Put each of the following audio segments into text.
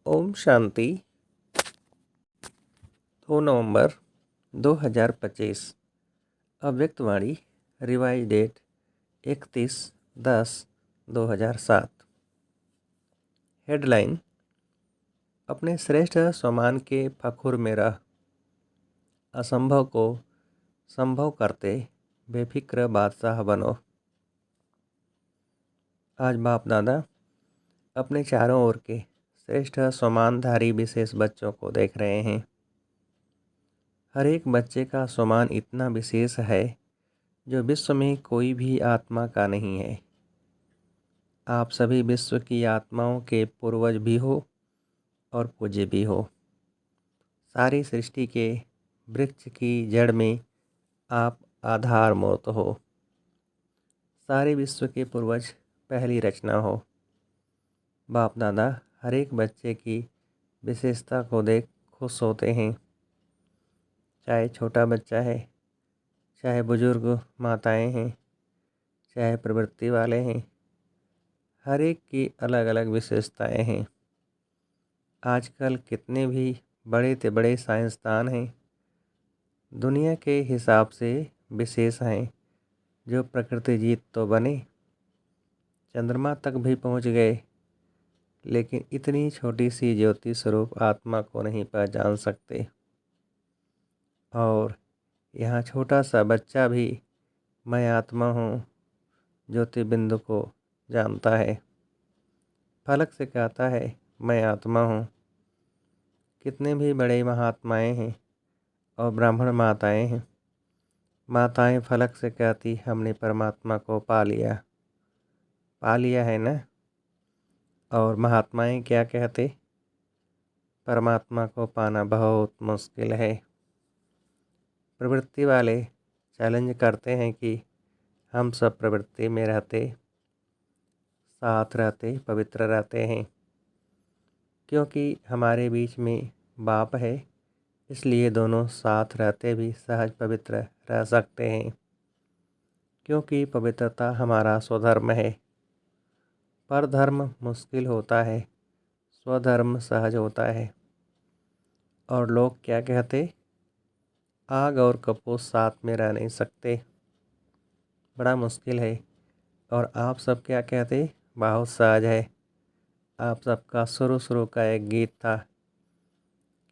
ओम शांति। 2 नवंबर 2025। अव्यक्तवाणी। Revise date 31/10/2007। हेडलाइन। अपने श्रेष्ठ स्वमान के फखुर में रह, असंभव को संभव करते बेफिक्र बादशाह बनो। आज बाप दादा अपने चारों ओर के श्रेष्ठ स्वमानधारी विशेष बच्चों को देख रहे हैं। हर एक बच्चे का स्वमान इतना विशेष है जो विश्व में कोई भी आत्मा का नहीं है। आप सभी विश्व की आत्माओं के पूर्वज भी हो और पूज्य भी हो। सारी सृष्टि के वृक्ष की जड़ में आप आधार मूर्त हो। सारे विश्व के पूर्वज पहली रचना हो। बाप दादा हर एक बच्चे की विशेषता को देख खुश होते हैं। चाहे छोटा बच्चा है, चाहे बुजुर्ग माताएं हैं, चाहे प्रवृत्ति वाले हैं, हर एक की अलग अलग विशेषताएं हैं। आजकल कितने भी बड़े से बड़े साइंसदान हैं, दुनिया के हिसाब से विशेष हैं, जो प्रकृति जीत तो बने, चंद्रमा तक भी पहुंच गए, लेकिन इतनी छोटी सी ज्योति स्वरूप आत्मा को नहीं पहचान सकते। और यहाँ छोटा सा बच्चा भी मैं आत्मा हूँ ज्योति बिंदु को जानता है। फलक से कहता है मैं आत्मा हूँ। कितने भी बड़े महात्माएं हैं और ब्राह्मण माताएं हैं। माताएं फलक से कहती हमने परमात्मा को पा लिया है ना। और महात्माएं क्या कहते? परमात्मा को पाना बहुत मुश्किल है। प्रवृत्ति वाले चैलेंज करते हैं कि हम सब प्रवृत्ति में रहते, साथ रहते, पवित्र रहते हैं। क्योंकि हमारे बीच में बाप है, इसलिए दोनों साथ रहते भी सहज पवित्र रह सकते हैं। क्योंकि पवित्रता हमारा स्वधर्म है। परधर्म मुश्किल होता है, स्वधर्म सहज होता है। और लोग क्या कहते? आग और कपूर साथ में रह नहीं सकते, बड़ा मुश्किल है। और आप सब क्या कहते? बहुत सहज है। आप सबका शुरू का एक गीत था,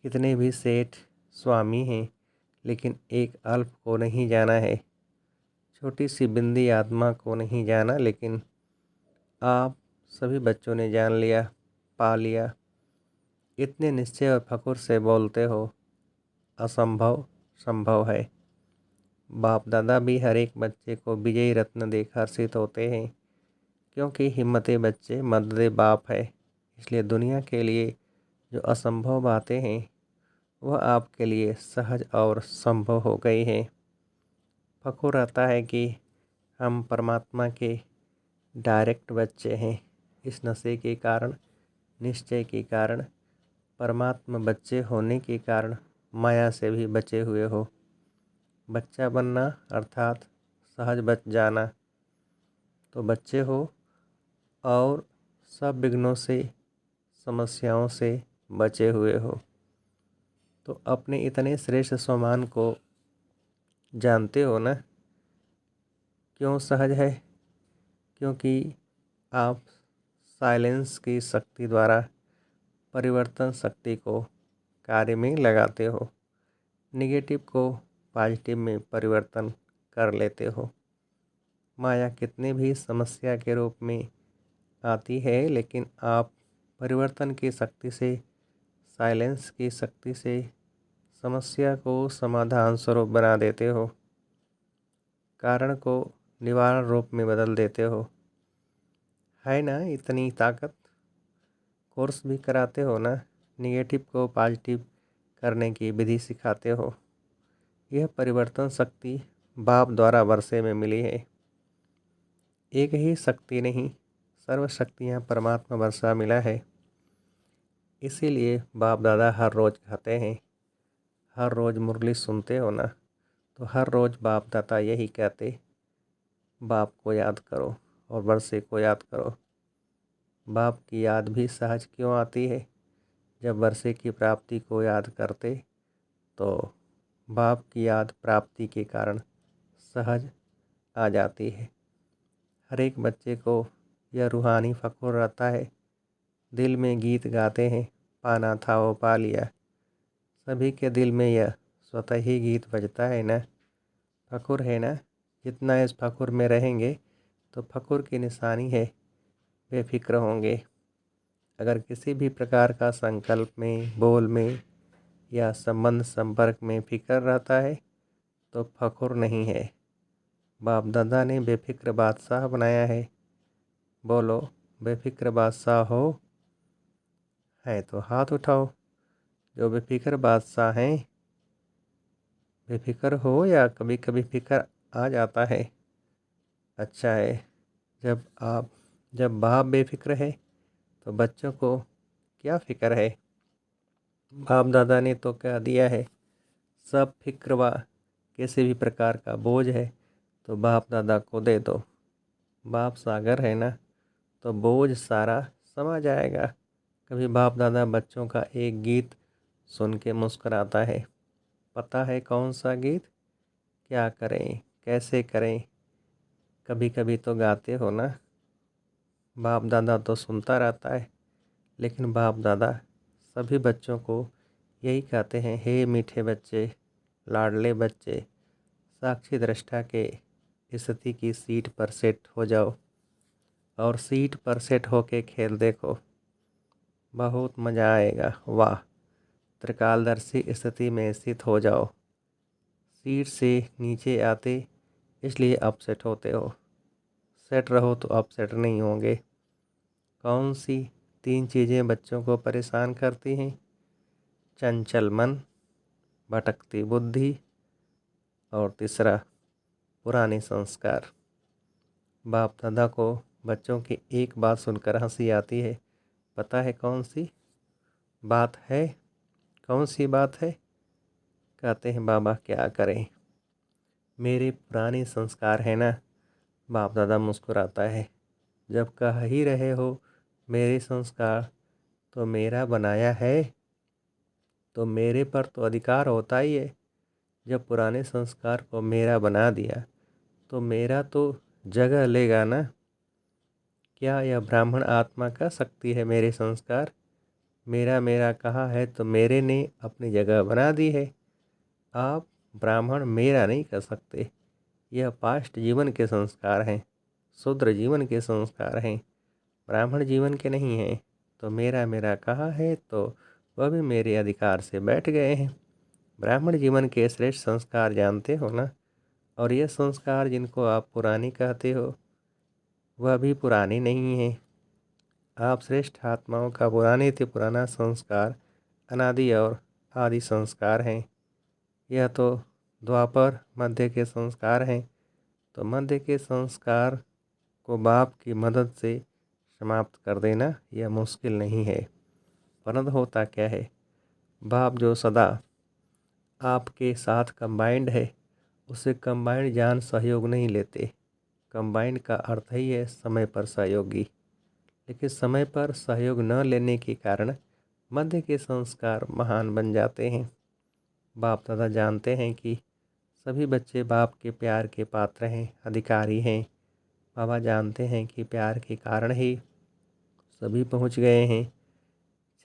कितने भी सेठ स्वामी हैं, लेकिन एक अल्प को नहीं जाना है। छोटी सी बिंदी आत्मा को नहीं जाना, लेकिन आप सभी बच्चों ने जान लिया, पा लिया। इतने निश्चय और फखुर से बोलते हो, असंभव संभव है। बाप दादा भी हर एक बच्चे को विजयी रत्न देख हर्षित होते हैं, क्योंकि हिम्मते बच्चे मददे बाप है। इसलिए दुनिया के लिए जो असंभव बातें हैं वह आपके लिए सहज और संभव हो गई हैं। फखुर रहता है कि हम परमात्मा के डायरेक्ट बच्चे हैं। इस नशे के कारण, निश्चय के कारण, परमात्मा बच्चे होने के कारण माया से भी बचे हुए हो। बच्चा बनना अर्थात सहज बच जाना। तो बच्चे हो और सब विघ्नों से, समस्याओं से बचे हुए हो। तो अपने इतने श्रेष्ठ स्वमान को जानते हो ना। क्यों सहज है? क्योंकि आप साइलेंस की शक्ति द्वारा परिवर्तन शक्ति को कार्य में लगाते हो। निगेटिव को पॉजिटिव में परिवर्तन कर लेते हो। माया कितने भी समस्या के रूप में आती है, लेकिन आप परिवर्तन की शक्ति से, साइलेंस की शक्ति से समस्या को समाधान स्वरूप बना देते हो। कारण को निवारण रूप में बदल देते हो। है ना इतनी ताकत? कोर्स भी कराते हो ना, निगेटिव को पॉजिटिव करने की विधि सिखाते हो। यह परिवर्तन शक्ति बाप द्वारा वर्षे में मिली है। एक ही शक्ति नहीं, सर्व शक्तियाँ परमात्मा वर्षा मिला है। इसीलिए बाप दादा हर रोज़ कहते हैं, हर रोज़ मुरली सुनते हो ना, तो हर रोज़ बाप दादा यही कहते, बाप को याद करो और वर्षे को याद करो। बाप की याद भी सहज क्यों आती है? जब वर्षे की प्राप्ति को याद करते तो बाप की याद प्राप्ति के कारण सहज आ जाती है। हर एक बच्चे को यह रूहानी फ़ख्र रहता है। दिल में गीत गाते हैं, पाना था वो पा लिया। सभी के दिल में यह स्वतः ही गीत बजता है ना, फ़ख्र है ना। जितना इस फ़ख्र में रहेंगे तो फ़ख्र की निशानी है, बेफिक्र होंगे। अगर किसी भी प्रकार का संकल्प में, बोल में या संबंध संपर्क में फिक्र रहता है तो फ़ख्र नहीं है। बाप दादा ने बेफिक्र बादशाह बनाया है। बोलो, बेफिक्र बादशाह हो? है तो हाथ उठाओ। जो बेफिक्र बादशाह हैं, बेफिक्र हो या कभी कभी फिक्र आ जाता है? अच्छा है। जब बाप बेफिक्र है तो बच्चों को क्या फिक्र है? बाप दादा ने तो कह दिया है, सब फिक्र व किसी भी प्रकार का बोझ है तो बाप दादा को दे दो। बाप सागर है ना, तो बोझ सारा समा जाएगा। कभी बाप दादा बच्चों का एक गीत सुन के मुस्कुराता है। पता है कौन सा गीत? क्या करें, कैसे करें? कभी कभी तो गाते हो ना। बाप दादा तो सुनता रहता है, लेकिन बाप दादा सभी बच्चों को यही कहते हैं, हे मीठे बच्चे, लाडले बच्चे, साक्षी दृष्टा के स्थिति की सीट पर सेट हो जाओ और सीट पर सेट होके खेल देखो, बहुत मज़ा आएगा। वाह! त्रिकालदर्शी स्थिति में स्थित हो जाओ। सीट से नीचे आते इसलिए अपसेट होते हो, सेट रहो तो अपसेट नहीं होंगे। कौन सी 3 चीज़ें बच्चों को परेशान करती हैं? चंचल मन, भटकती बुद्धि और तीसरा पुराने संस्कार। बाप दादा को बच्चों की एक बात सुनकर हंसी आती है। पता है कौन सी बात है? कौन सी बात है? कहते हैं, बाबा क्या करें, मेरे पुराने संस्कार है ना। बाप दादा मुस्कुराता है। जब कह ही रहे हो मेरे संस्कार, तो मेरा बनाया है तो मेरे पर तो अधिकार होता ही है। जब पुराने संस्कार को मेरा बना दिया तो मेरा तो जगह लेगा ना। क्या यह ब्राह्मण आत्मा कह सकती है मेरे संस्कार मेरा मेरा कहा है तो मेरे ने अपनी जगह बना दी है? आप ब्राह्मण मेरा नहीं कर सकते। यह पास्ट जीवन के संस्कार हैं, शूद्र जीवन के संस्कार हैं, ब्राह्मण जीवन के नहीं हैं। तो मेरा मेरा कहा है तो वह भी मेरे अधिकार से बैठ गए हैं। ब्राह्मण जीवन के श्रेष्ठ संस्कार जानते हो ना। और ये संस्कार जिनको आप पुरानी कहते हो वह भी पुराने नहीं हैं। आप श्रेष्ठ आत्माओं का पुराने से पुराना संस्कार अनादि और आदि संस्कार हैं। यह तो द्वापर मध्य के संस्कार हैं। तो मध्य के संस्कार को बाप की मदद से समाप्त कर देना यह मुश्किल नहीं है। परंतु होता क्या है, बाप जो सदा आपके साथ कंबाइंड है, उसे कंबाइंड जान सहयोग नहीं लेते। कंबाइंड का अर्थ ही है समय पर सहयोगी। लेकिन समय पर सहयोग न लेने के कारण मध्य के संस्कार महान बन जाते हैं। बाप दादा जानते हैं कि सभी बच्चे बाप के प्यार के पात्र हैं, अधिकारी हैं। बाबा जानते हैं कि प्यार के कारण ही सभी पहुंच गए हैं,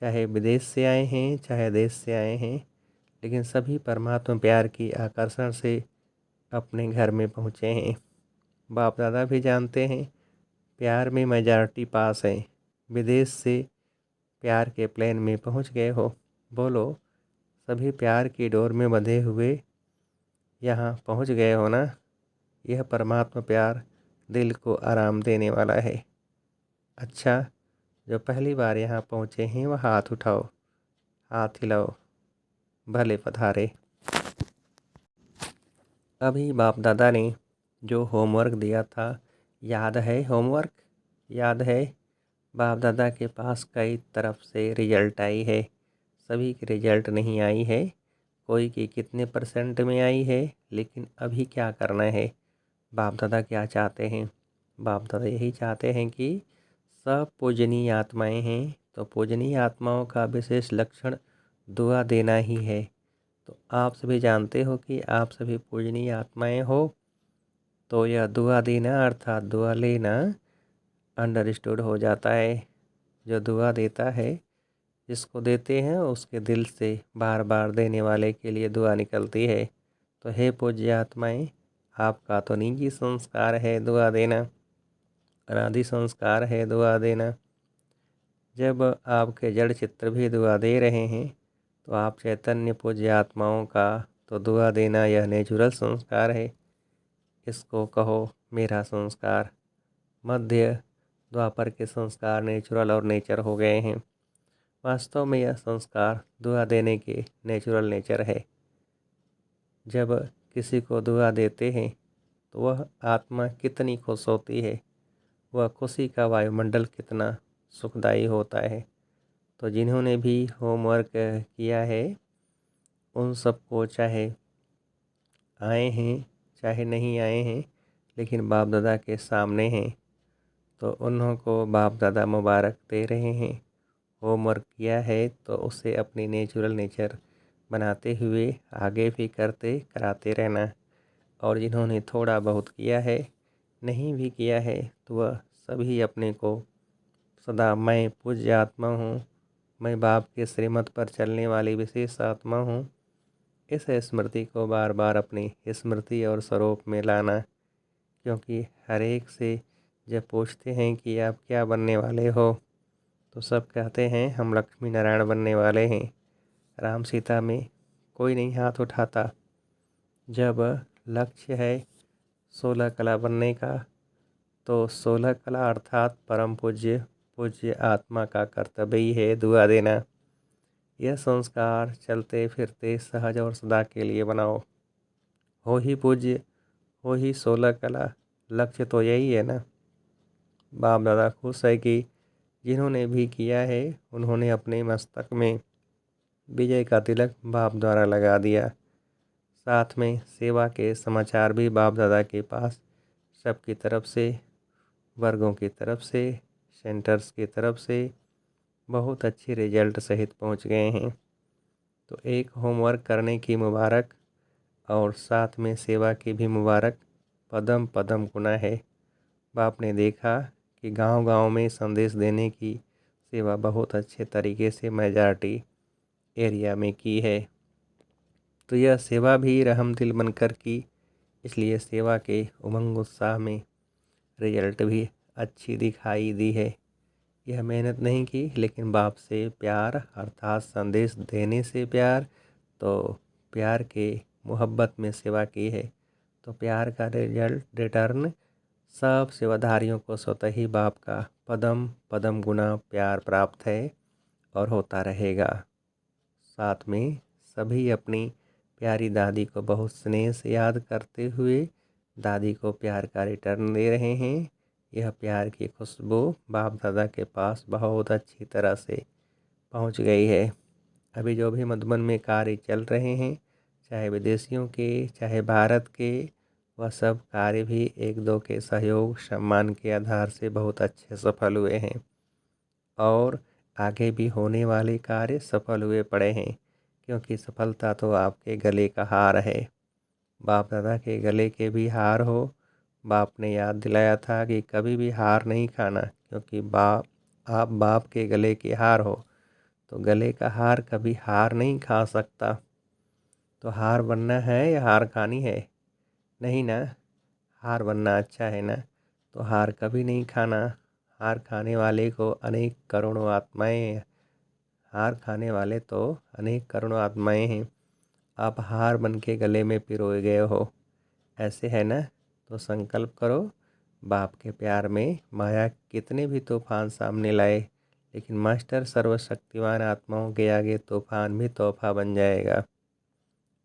चाहे विदेश से आए हैं चाहे देश से आए हैं, लेकिन सभी परमात्मा प्यार की आकर्षण से अपने घर में पहुँचे हैं। बाप दादा भी जानते हैं प्यार में मेजॉरिटी पास है। विदेश से प्यार के प्लेन में पहुंच गए हो। बोलो, सभी प्यार की डोर में बंधे हुए यहाँ पहुंच गए हो ना। यह परमात्मा प्यार दिल को आराम देने वाला है। अच्छा, जो पहली बार यहाँ पहुँचे हैं वह हाथ उठाओ, हाथ हिलाओ, भले पधारे। अभी बाप दादा ने जो होमवर्क दिया था, याद है? होमवर्क याद है? बाप दादा के पास कई तरफ से रिजल्ट आई है। सभी की रिजल्ट नहीं आई है, कोई की कितने % में आई है। लेकिन अभी क्या करना है, बाप दादा क्या चाहते हैं? बाप दादा यही चाहते हैं कि सब पूजनीय आत्माएं हैं तो पूजनीय आत्माओं का विशेष लक्षण दुआ देना ही है। तो आप सभी जानते हो कि आप सभी पूजनीय आत्माएं हो, तो यह दुआ देना अर्थात दुआ लेना अंडरस्टूड हो जाता है। जो दुआ देता है, जिसको देते हैं उसके दिल से बार बार देने वाले के लिए दुआ निकलती है। तो हे पूज्य आत्माएं, आपका तो निजी संस्कार है दुआ देना, अनादि संस्कार है दुआ देना। जब आपके जड़ चित्र भी दुआ दे रहे हैं, तो आप चैतन्य पूज्य आत्माओं का तो दुआ देना यह नेचुरल संस्कार है। इसको कहो मेरा संस्कार। मध्य द्वापर के संस्कार नेचुरल और नेचर हो गए हैं। वास्तव में यह संस्कार दुआ देने के नेचुरल नेचर है। जब किसी को दुआ देते हैं तो वह आत्मा कितनी खुश होती है, वह खुशी का वायुमंडल कितना सुखदायी होता है। तो जिन्होंने भी होमवर्क किया है उन सबको, चाहे आए हैं चाहे नहीं आए हैं, लेकिन बाप दादा के सामने हैं, तो उन्हों को बाप दादा मुबारक दे रहे हैं। होमवर्क किया है तो उसे अपनी नेचुरल नेचर बनाते हुए आगे भी करते कराते रहना। और जिन्होंने थोड़ा बहुत किया है, नहीं भी किया है, तो वह सभी अपने को सदा मैं पूज्य आत्मा हूँ, मैं बाप के श्रीमत पर चलने वाली विशेष आत्मा हूँ, इस स्मृति को बार बार अपनी स्मृति और स्वरूप में लाना। क्योंकि हर एक से जब पूछते हैं कि आप क्या बनने वाले हो, तो सब कहते हैं हम लक्ष्मी नारायण बनने वाले हैं। राम सीता में कोई नहीं हाथ उठाता। जब लक्ष्य है 16 कला बनने का, तो 16 कला अर्थात परम पूज्य आत्मा का कर्तव्य ही है दुआ देना। यह संस्कार चलते फिरते सहज और सदा के लिए बनाओ। हो ही पूज्य, हो ही 16 कला, लक्ष्य तो यही है ना। बाप दादा खुश है कि जिन्होंने भी किया है उन्होंने अपने मस्तक में विजय का तिलक बाप द्वारा लगा दिया। साथ में सेवा के समाचार भी बाप दादा के पास सबकी तरफ से, वर्गों की तरफ से, सेंटर्स की तरफ से बहुत अच्छे रिजल्ट सहित पहुंच गए हैं। तो एक होमवर्क करने की मुबारक और साथ में सेवा की भी मुबारक पदम पदम गुना है। बाप ने देखा कि गांव-गांव में संदेश देने की सेवा बहुत अच्छे तरीके से मेजॉरिटी एरिया में की है। तो यह सेवा भी रहम दिल बनकर की, इसलिए सेवा के उमंग उत्साह में रिजल्ट भी अच्छी दिखाई दी है। यह मेहनत नहीं की, लेकिन बाप से प्यार अर्थात संदेश देने से प्यार, तो प्यार के मोहब्बत में सेवा की है। तो प्यार का रिजल्ट रिटर्न सब सेवाधारियों को स्वतः ही बाप का पदम पदम गुना प्यार प्राप्त है और होता रहेगा। साथ में सभी अपनी प्यारी दादी को बहुत स्नेह से याद करते हुए दादी को प्यार का रिटर्न दे रहे हैं। यह प्यार की खुशबू बाप दादा के पास बहुत अच्छी तरह से पहुंच गई है। अभी जो भी मधुबन में कार्य चल रहे हैं, चाहे विदेशियों के चाहे भारत के, वह सब कार्य भी एक दो के सहयोग सम्मान के आधार से बहुत अच्छे सफल हुए हैं और आगे भी होने वाले कार्य सफल हुए पड़े हैं। क्योंकि सफलता तो आपके गले का हार है। बाप दादा के गले के भी हार हो। बाप ने याद दिलाया था कि कभी भी हार नहीं खाना, क्योंकि आप बाप के गले के हार हो, तो गले का हार कभी हार नहीं खा सकता। तो हार बनना है या हार खानी है? नहीं ना, हार बनना अच्छा है ना, तो हार कभी नहीं खाना। हार खाने वाले को अनेक करोड़ों आत्माएं, हार खाने वाले तो अनेक करोड़ों आत्माएं हैं। आप हार बन के गले में पिरोए गए हो, ऐसे है ना। तो संकल्प करो, बाप के प्यार में माया कितने भी तूफान सामने लाए, लेकिन मास्टर सर्वशक्तिमान आत्माओं के आगे तूफान भी तोहफा बन जाएगा।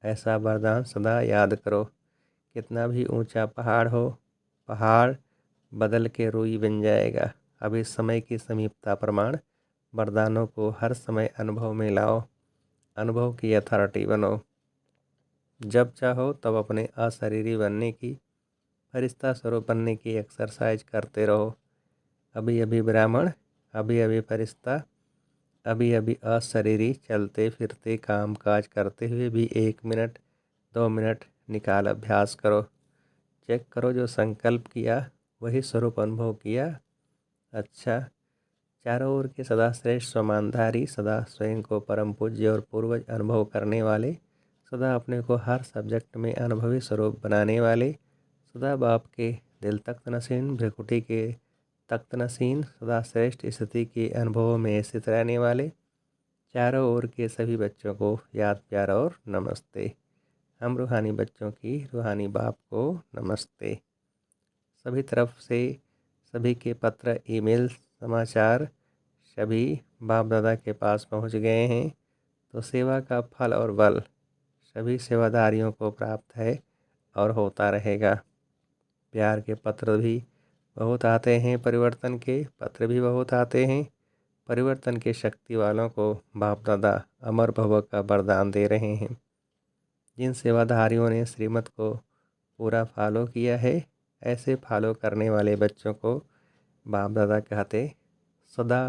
ऐसा वरदान सदा याद करो। कितना भी ऊंचा पहाड़ हो, पहाड़ बदल के रूई बन जाएगा। अभी समय की समीपता प्रमाण वरदानों को हर समय अनुभव में लाओ, अनुभव की अथॉरिटी बनो। जब चाहो तब अपने अशरीरी बनने की, फरिश्ता स्वरूप बनने की एक्सरसाइज करते रहो। अभी अभी ब्राह्मण, अभी अभी फरिश्ता, अभी अभी अशरीरी चलते फिरते काम काज करते हुए भी 1 मिनट 2 मिनट निकाल अभ्यास करो। चेक करो, जो संकल्प किया वही स्वरूप अनुभव किया। अच्छा, चारों ओर के सदा श्रेष्ठ समानधारी, सदा स्वयं को परम पूज्य और पूर्वज अनुभव करने वाले, सदा अपने को हर सब्जेक्ट में अनुभवी स्वरूप बनाने वाले, सदा बाप के दिल तख्त नसीन भ्रिकुटी के तख्त नसीन, सदा श्रेष्ठ स्थिति के अनुभवों में स्थित रहने वाले, चारों ओर के सभी बच्चों को याद प्यार और नमस्ते। हम रूहानी बच्चों की रूहानी बाप को नमस्ते। सभी तरफ से सभी के पत्र, ईमेल, समाचार सभी बाप दादा के पास पहुंच गए हैं, तो सेवा का फल और बल सभी सेवादारियों को प्राप्त है और होता रहेगा। प्यार के पत्र भी बहुत आते हैं, परिवर्तन के पत्र भी बहुत आते हैं। परिवर्तन के शक्ति वालों को बाप दादा अमर भव का वरदान दे रहे हैं। जिन सेवाधारियों ने श्रीमत को पूरा फॉलो किया है, ऐसे फॉलो करने वाले बच्चों को बाप दादा कहते सदा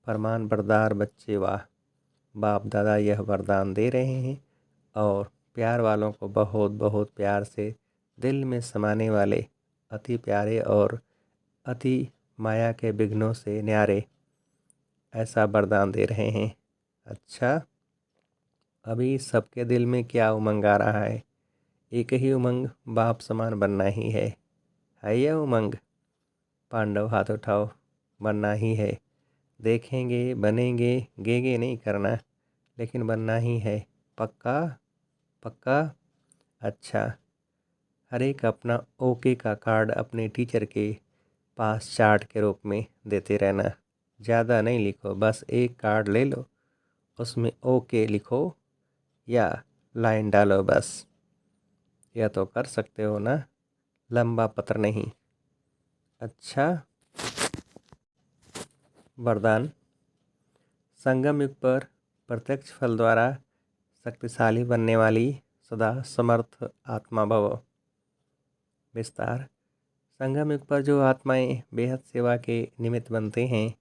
फरमान बरदार बच्चे वाह। बाप दादा यह वरदान दे रहे हैं और प्यार वालों को बहुत बहुत प्यार से दिल में समाने वाले अति प्यारे और अति माया के विघ्नों से न्यारे ऐसा वरदान दे रहे हैं। अच्छा, अभी सबके दिल में क्या उमंग आ रहा है? एक ही उमंग, बाप समान बनना ही है यह उमंग? पांडव हाथ उठाओ, बनना ही है। देखेंगे, बनेंगे, गेगे नहीं करना, लेकिन बनना ही है। पक्का? पक्का? अच्छा, हर एक अपना ओके का कार्ड अपने टीचर के पास चार्ट के रूप में देते रहना। ज़्यादा नहीं लिखो, बस एक कार्ड ले लो, उसमें ओके लिखो या लाइन डालो बस। यह तो कर सकते हो ना? लंबा पत्र नहीं। अच्छा, वरदान। संगम युग पर प्रत्यक्ष फल द्वारा शक्तिशाली बनने वाली सदा समर्थ आत्मा भव। विस्तार। संगम युग पर जो आत्माएं बेहद सेवा के निमित्त बनते हैं,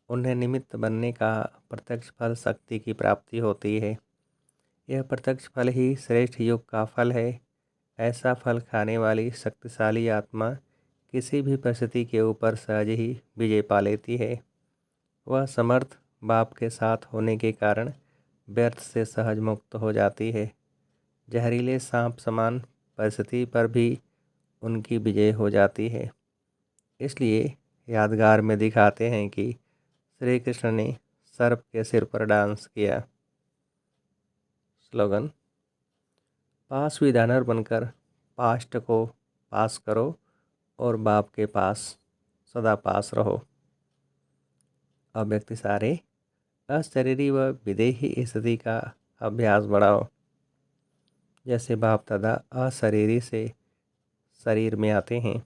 उन्हें निमित्त बनने का प्रत्यक्ष फल शक्ति की प्राप्ति होती है। यह प्रत्यक्ष फल ही श्रेष्ठ युग का फल है। ऐसा फल खाने वाली शक्तिशाली आत्मा किसी भी परिस्थिति के ऊपर सहज ही विजय पा लेती है। वह समर्थ बाप के साथ होने के कारण व्यर्थ से सहज मुक्त हो जाती है। जहरीले सांप समान परिस्थिति पर भी उनकी विजय हो जाती है। इसलिए यादगार में दिखाते हैं कि श्री कृष्ण ने सर्प के सिर पर डांस किया। स्लोगन। पास विधानर बनकर पास्ट को पास करो और बाप के पास सदा पास रहो। अव्यक्त सारे अशरीरी व विदेही स्थिति का अभ्यास बढ़ाओ। जैसे बाप दादा अशरीरी से शरीर में आते हैं,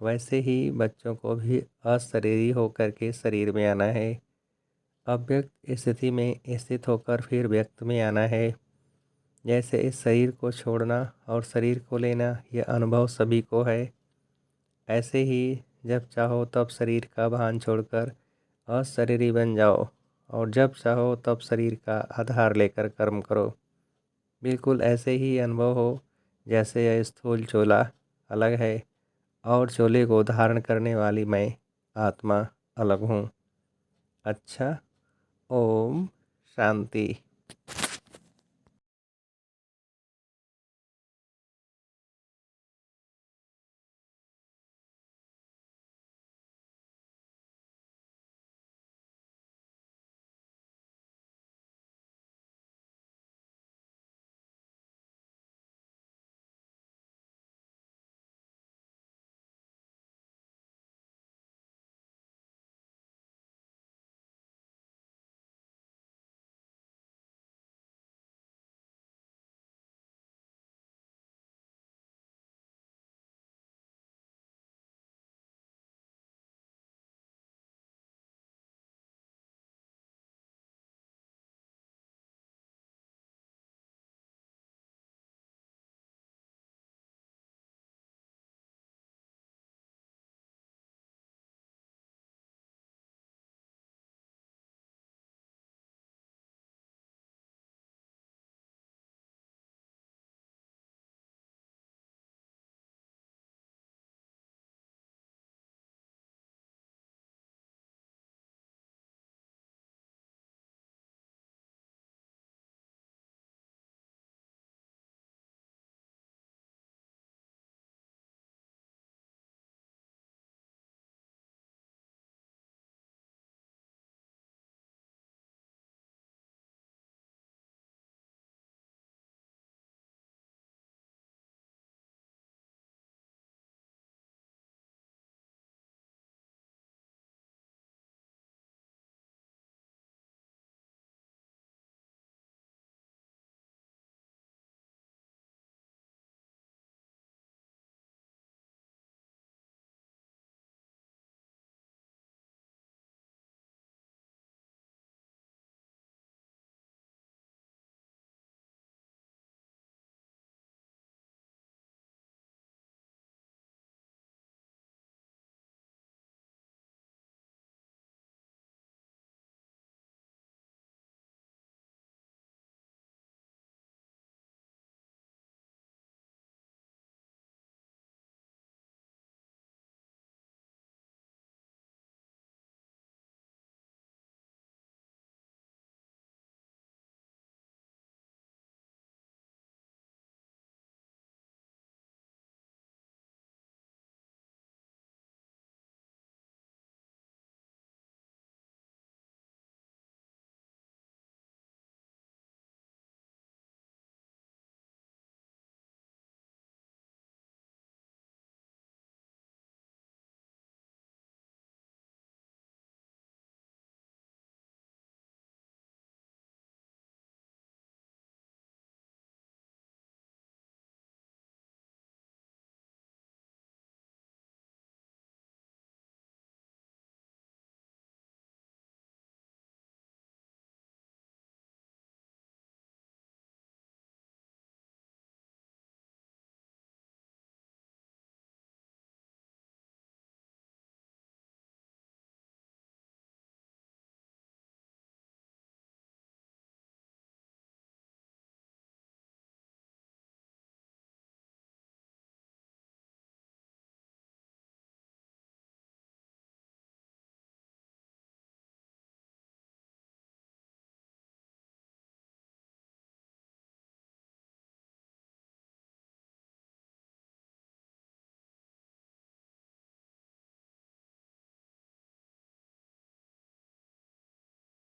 वैसे ही बच्चों को भी अशरीरी होकर के शरीर में आना है। अव्यक्त स्थिति में स्थित होकर फिर व्यक्त में आना है। जैसे इस शरीर को छोड़ना और शरीर को लेना, यह अनुभव सभी को है। ऐसे ही जब चाहो तब शरीर का भान छोड़कर अशरीरी बन जाओ और जब चाहो तब शरीर का आधार लेकर कर्म करो। बिल्कुल ऐसे ही अनुभव हो जैसे यह स्थूल चोला अलग है और चोले को धारण करने वाली मैं आत्मा अलग हूँ। अच्छा, ओम शांति।